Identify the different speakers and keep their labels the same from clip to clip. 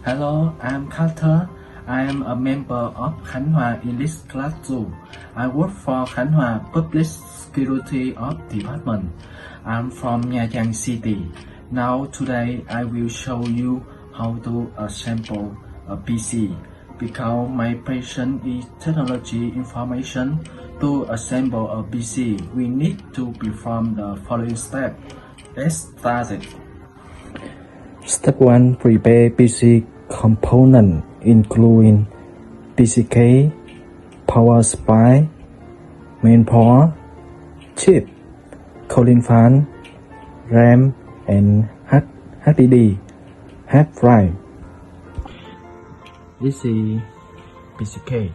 Speaker 1: Hello, I'm Carter. I am a member of Khánh Hòa English classroom. I work for Khánh Hòa Public Security of Department. I'm from Nha Trang City. Now today I will show you how to assemble a PC. Because my passion is technology information, to assemble a PC, we need to perform the following steps. Let's start it. Step 1. Prepare PC component including PC case, power supply, main board, chip, cooling fan, RAM, and HDD, hard drive. This is PC case.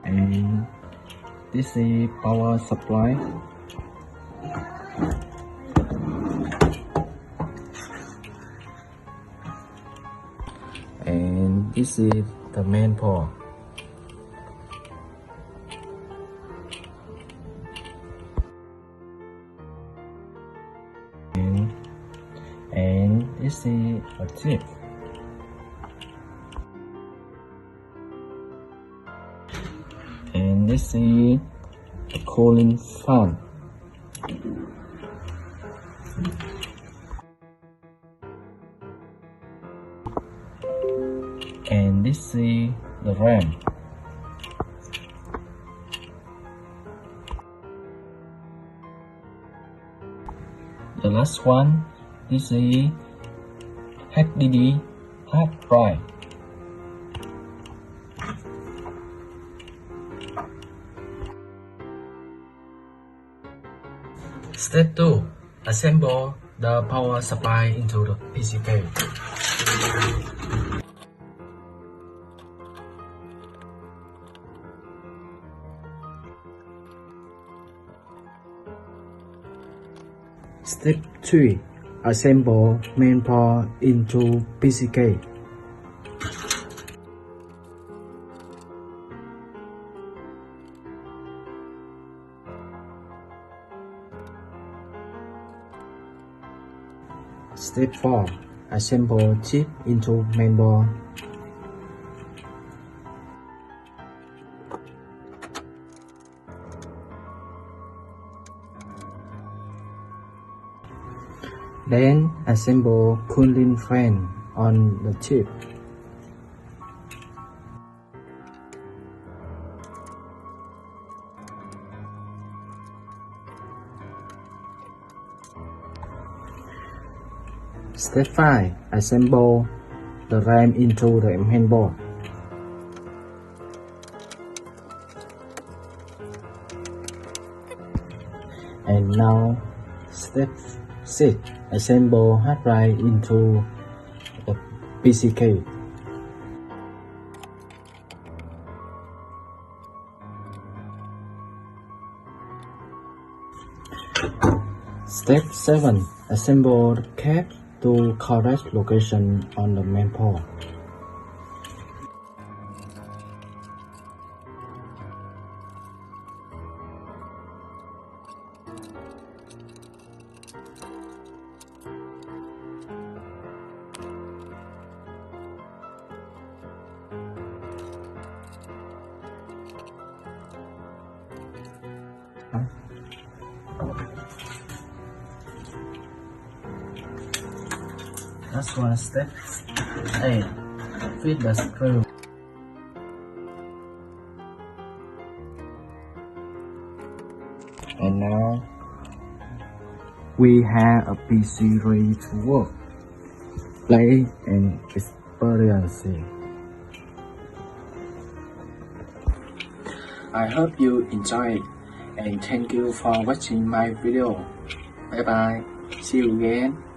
Speaker 1: And this is power supply. And this is the main port. And this is a chip. And this is the cooling fan. And this is the RAM. The last one, this is HDD hard drive. Step 2. Assemble the power supply into the PC case. Step 3. Assemble main board into PC case. Step 4. Assemble chip into main board. Then assemble cooling fan on the chip. Step 5. Assemble the RAM into the main board. And now step 6. Assemble hard drive into the PC case. Step 7. Assemble the cable to correct location on the main port. That's one step. 8. Fit the screw. And now we have a PC ready to work, play and experience. I hope you enjoy it and thank you for watching my video. Bye bye. See you again.